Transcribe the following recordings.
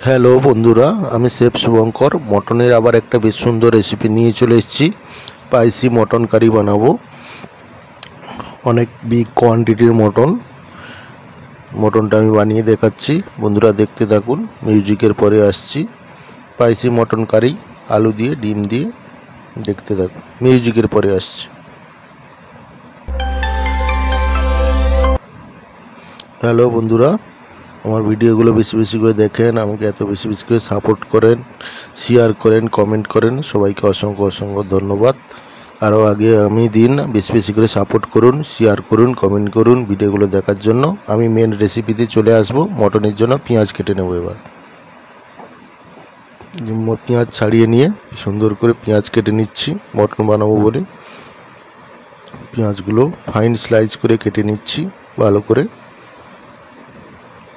Hello বন্ধুরা, আমি chef Shubhankar মটনের আবার একটা বেশ সুন্দর রেসিপি নিয়ে চলে এসেছি। স্পাইসি মটন কারি বানাবো। অনেক বিগ কোয়ান্টিটির মটনটা আমি বানিয়ে দেখাচ্ছি। বন্ধুরা দেখতে থাকুন, মিউজিকের পরে আসছি। স্পাইসি মটন কারি আলু দিয়ে ডিম দিয়ে, দেখতে থাকুন, মিউজিকের পরে আসছি। হ্যালো বন্ধুরা, আমার ভিডিওগুলো বেশি বেশি করে দেখেন, আমাকে এত বেশি বেশি করে সাপোর্ট করেন, শেয়ার করেন, কমেন্ট করেন, সবাইকে অসংখ্য অসংখ্য ধন্যবাদ। আরও আগে আমি দিন বেশি বেশি করে সাপোর্ট করুন, শেয়ার করুন, কমেন্ট করুন ভিডিওগুলো দেখার জন্য। আমি মেন রেসিপিতে চলে আসব। মটনের জন্য পেঁয়াজ কেটে নেব। এবার পেঁয়াজ ছাড়িয়ে নিয়ে সুন্দর করে পেঁয়াজ কেটে নিচ্ছি মটন বানাবো বলে। পেঁয়াজগুলো ফাইন স্লাইস করে কেটে নিচ্ছি ভালো করে।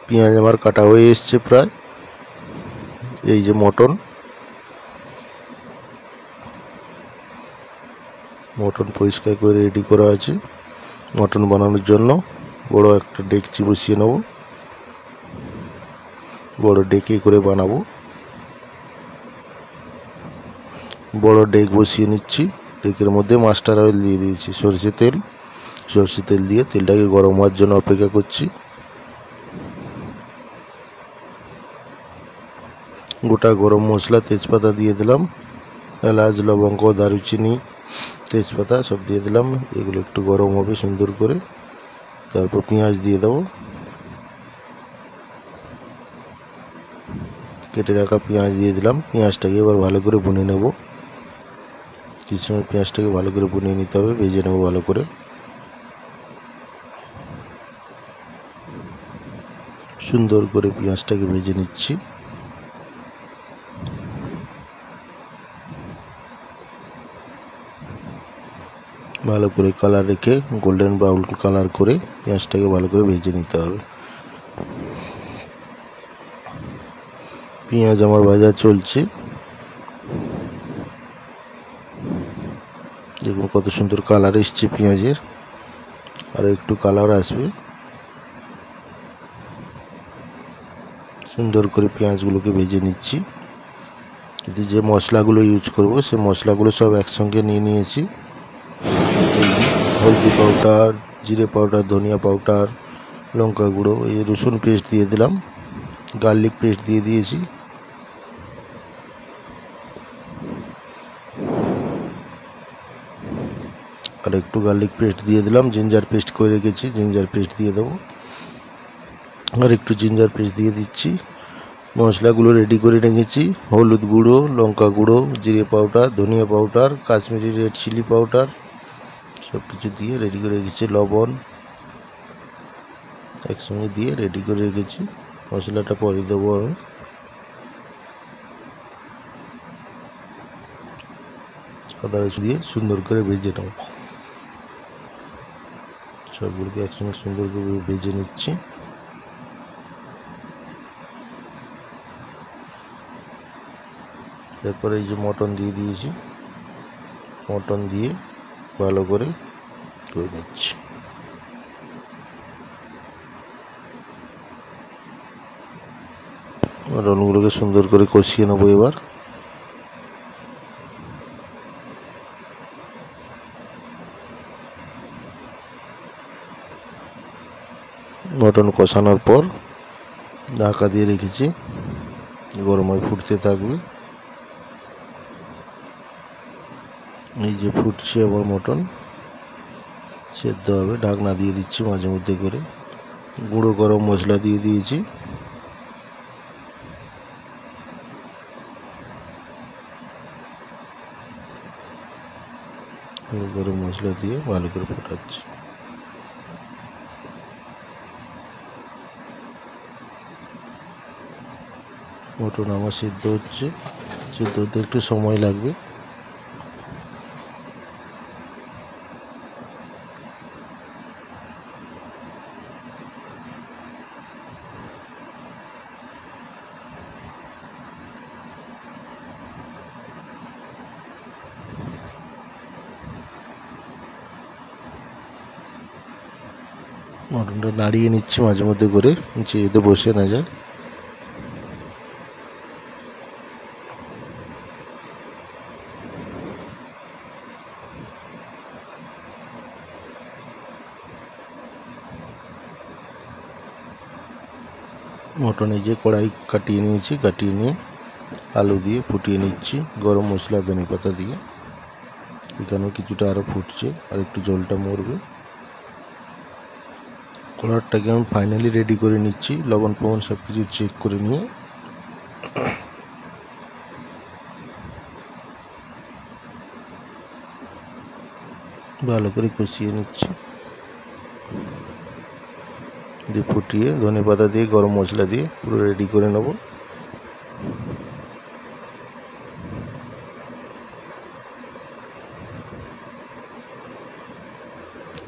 পেঁয়াজ আমার কাটা হয়ে এসছে প্রায়। এই যে মটন পরিষ্কার করে রেডি করা আছে। মটন বানানোর জন্য বড় একটা ডেকচি বসিয়ে নেব। বড় ডেকে করে বানাবো। বড় ডেক বসিয়ে নিচ্ছি। ডেকের মধ্যে মাস্টার অয়েল দিয়ে দিয়েছি, সরষে তেল দিয়ে তেলটাকে গরম হওয়ার জন্য অপেক্ষা করছি। গোটা গরম মশলা, তেজপাতা দিয়ে দিলাম। এলাচ, লবঙ্গ, দারুচিনি, তেজপাতা সব দিয়ে দিলাম। এগুলো একটু গরম হবে সুন্দর করে। তারপর পেঁয়াজ দিয়ে দেবো। কেটে রাখা পেঁয়াজ দিয়ে দিলাম। পেঁয়াজটাকে এবার ভালো করে ভুনে নেব। কিছু সময় পেঁয়াজটাকে ভালো করে ভুনে নিতে হবে, ভেজে নেব ভালো করে। সুন্দর করে পেঁয়াজটাকে ভেজে নিচ্ছি। ভালো করে কালার রেখে গোল্ডেন ব্রাউন কালার করে পেঁয়াজটাকে ভালো করে ভেজে নিতে হবে। পেঁয়াজ আমার ভাজা চলছে। দেখুন কত সুন্দর কালার এসছে পেঁয়াজের। আর একটু কালার আসবে। সুন্দর করে পেঁয়াজগুলোকে ভেজে নিচ্ছি। এতে যে মশলাগুলো ইউজ করব সে মশলাগুলো সব একসঙ্গে নিয়ে নিয়েছি। হলদি পাউডার, জিরে পাউডার, ধনিয়া পাউডার, লঙ্কা গুঁড়ো, এই রসুন পেস্ট দিয়ে দিলাম, গার্লিক পেস্ট দিয়ে দিয়েছি। আর একটু গার্লিক পেস্ট দিয়ে দিলাম। জিঞ্জার পেস্ট করে রেখেছি, জিঞ্জার পেস্ট দিয়ে দেবো। আর একটু জিঞ্জার পেস্ট দিয়ে দিচ্ছি। মশলাগুলো রেডি করে রেখেছি। হলুদ গুঁড়ো, লঙ্কা গুঁড়ো, জিরে পাউডার, ধনিয়া powder, Kashmiri red chilli powder সব কিছু দিয়ে রেডি করে রেখেছি। লবণ একসঙ্গে দিয়ে রেডি করে রেখেছি। মশলাটা পরে দেবো আমি। আদা রসুন দিয়ে সুন্দর করে ভেজে নেব। সবগুলোকে একসঙ্গে সুন্দর করে ভেজে নিচ্ছি। তারপরে এই যে মটন দিয়ে দিয়েছি। মটন দিয়ে ভালো করে নিচ্ছি। মটনগুলোকে সুন্দর করে কষিয়ে নেবো এবার। মটন কষানোর পর ঢাকা দিয়ে রেখেছি। গরম হয়ে ফুটতে থাকবে। এই যে ফুটছে আমার মটন, সেদ্ধ হবে। ঢাকনা দিয়ে দিচ্ছি মাঝে মধ্যে করে। গুঁড়ো গরম মশলা দিয়ে দিয়েছি। গরম মশলা দিয়ে ভালো করে ফোটাচ্ছি। মটন আমার সিদ্ধ হচ্ছে। সিদ্ধ হতে একটু সময় লাগবে। মটনটা নাড়িয়ে নিচ্ছি মাঝে মধ্যে করে, নিচে যেতে বসে না যায়। মটন এই যে কড়াই কাটিয়ে নিয়েছি, কাটিয়ে নিয়ে আলু দিয়ে ফুটিয়ে নিচ্ছি গরম মশলা ধনে পাতা দিয়ে। এখানেও কিছুটা আরও ফুটছে, আর একটু জলটা মরবে। কড়াইটাকে আমি ফাইনালি রেডি করে নিচ্ছি, লবণ ফবণ সব কিছু চেক করে নিয়ে। ভালো করে কষিয়ে নিচ্ছি, দিয়ে ফুটিয়ে ধনে পাতা দিয়ে গরম মশলা দিয়ে পুরো রেডি করে নেব।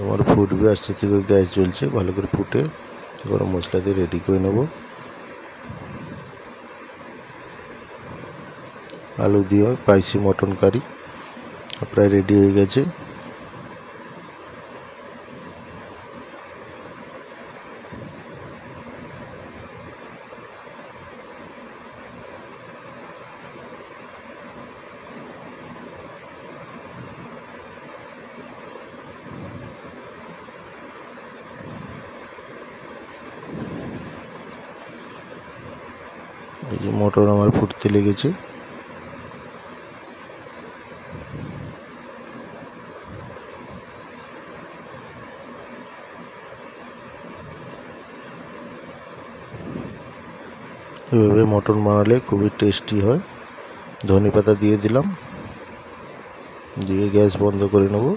আমার ফুটবে, আস্তে থেকে গ্যাস জ্বলছে, ভালো করে ফুটে গরম মশলা দিয়ে রেডি করে নেব। আলু দিয়ে স্পাইসি মটন কারি প্রায় রেডি হয়ে গেছে। এই যে মটর আমার ফুটতে লেগেছে। এভাবে মটন বানালে খুবই টেস্টি হয়। ধনে পাতা দিয়ে দিলাম, দিয়ে গ্যাস বন্ধ করে নেব।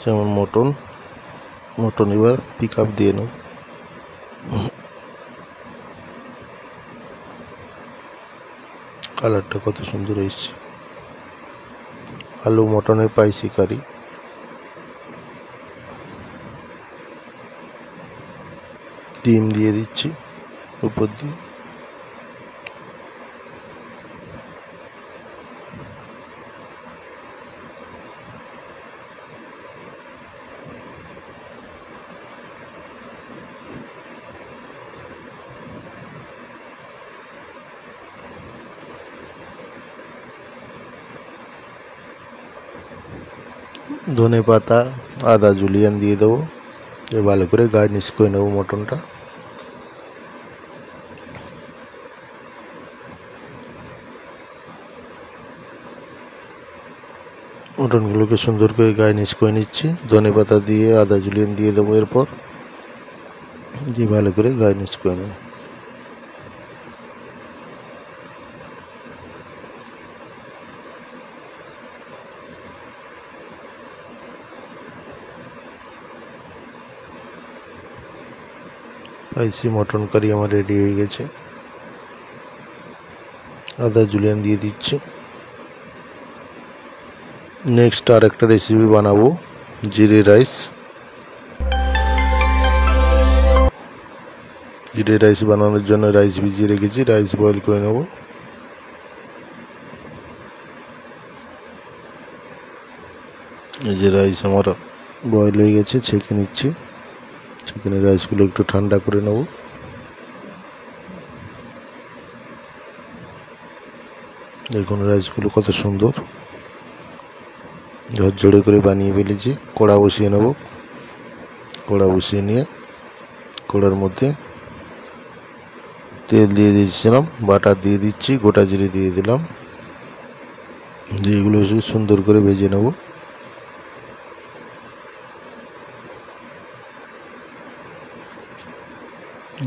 যেমন মটন এবার পিক আপ দিয়ে নেব। কালারটা কত সুন্দর এসছে। আলু মটনের স্পাইসি কারি। ডিম দিয়ে দিচ্ছি উপর দিয়ে। ধনে পাতা আদা জুলিয়ান দিয়ে দেবো, ভালো করে গার্নিশ করে নেবো মটনটা। মটনগুলোকে সুন্দর করে গার্নিশ করে নিচ্ছি, ধনে পাতা দিয়ে আদা জুলিয়ান দিয়ে দেবো, এরপর দিয়ে ভালো করে গার্নিশ করে নেব। স্পাইসি মটন কারি আমার রেডি হয়ে গেছে। আদা জুলিয়ান দিয়ে দিচ্ছি। নেক্সট আর একটা রেসিপি বানাবো, জিরে রাইস। জিরে রাইস বানানোর জন্য রাইস ভিজিয়ে রেখেছি, রাইস বয়েল করে নেব। এই যে রাইস আমার বয়েল হয়ে গেছে, ছেঁকে নিচ্ছি। ছেঁকে রাইসগুলো একটু ঠান্ডা করে নেব। দেখুন রাইসগুলো কত সুন্দর ঝরঝরে করে বানিয়ে ফেলেছি। কড়া বসিয়ে নেব। কড়া বসিয়ে নিয়ে কড়ার মধ্যে তেল দিয়ে দিয়েছিলাম, বাটার দিয়ে দিচ্ছি, গোটা জিরে দিয়ে দিলাম। দিয়ে এগুলো সুন্দর করে ভেজে নেব।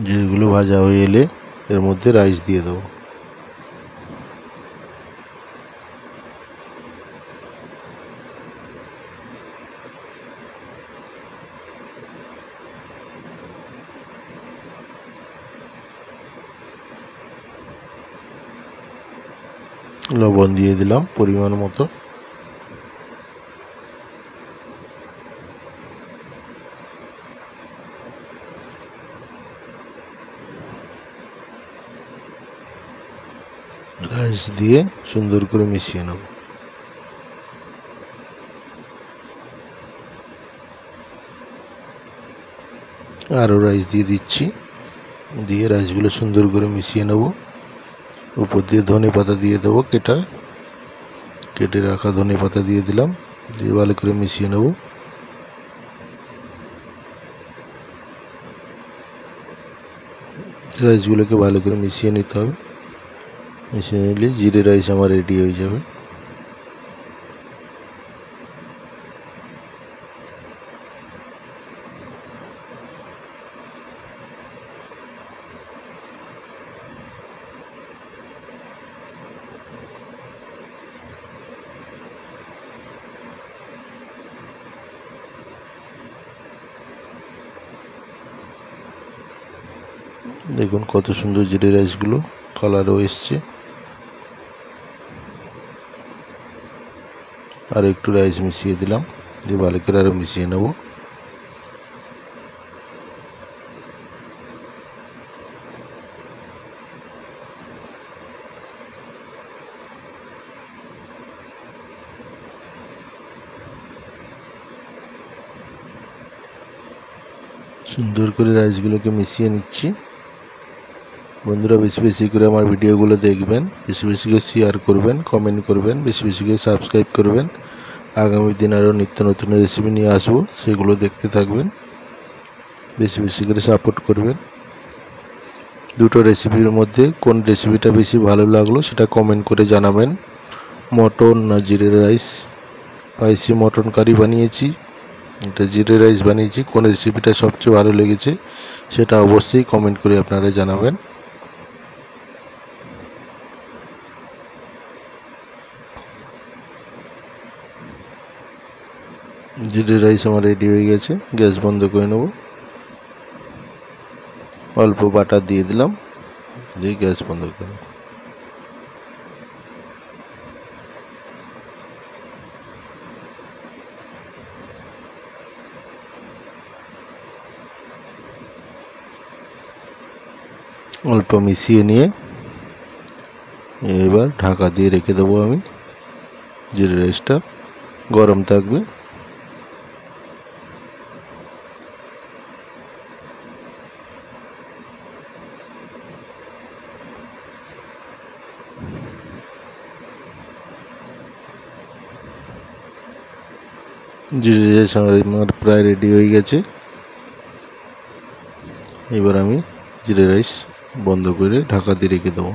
যেগুলো ভাজা হয়ে এলে এর মধ্যে রাইস দিয়ে দেবো। লবণ দিয়ে দিলাম পরিমাণ মতো। রাইস দিয়ে সুন্দর করে মিশিয়ে নেব। আরও রাইস দিয়ে দিচ্ছি, দিয়ে রাইসগুলো সুন্দর করে মিশিয়ে নেব। উপর দিয়ে ধনে পাতা দিয়ে দেবো, কেটে রাখা ধনে পাতা দিয়ে দিলাম, দিয়ে ভালো করে মিশিয়ে নেব। রাইসগুলোকে ভালো করে মিশিয়ে নিতে হবে। মিশিয়ে নিলে জিরে রাইস আমার রেডি হয়ে যাবে। দেখুন কত সুন্দর জিরে রাইসগুলো কালারও এসছে। আর একটু রাইস মিশিয়ে দিলাম, দিয়ে ভালো করে আরও মিশিয়ে নেব। সুন্দর করে রাইসগুলোকে মিশিয়ে নিচ্ছি। বন্ধুরা বেশি বেশি করে আমার ভিডিওগুলো দেখবেন, বেশি বেশি করে শেয়ার করবেন, কমেন্ট করবেন, বেশি বেশি করে সাবস্ক্রাইব করবেন। আগামী দিন আরও নিত্য নতুন রেসিপি নিয়ে আসবো, সেগুলো দেখতে থাকবেন, বেশি বেশি করে সাপোর্ট করবেন। দুটো রেসিপির মধ্যে কোন রেসিপিটা বেশি ভালো লাগলো সেটা কমেন্ট করে জানাবেন। মটন না জিরে রাইস, স্পাইসি মটন কারি বানিয়েছি, এটা জিরে রাইস বানিয়েছি, কোন রেসিপিটা সবচেয়ে ভালো লেগেছে সেটা অবশ্যই কমেন্ট করে আপনারা জানাবেন। জিরে রাইস আমার রেডি হয়ে গেছে, গ্যাস বন্ধ করে নেব। অল্প বাটার দিয়ে দিলাম, দিয়ে গ্যাস বন্ধ করে নেব। অল্প মিশিয়ে নিয়ে এবার ঢাকা দিয়ে রেখে দেবো আমি। জিরে রাইসটা গরম থাকবে। জিরে রাইস আমার প্রায় রেডি হয়ে গেছে। এবার আমি জিরে রাইস বন্ধ করে ঢাকা দিয়ে রেখে দেবো।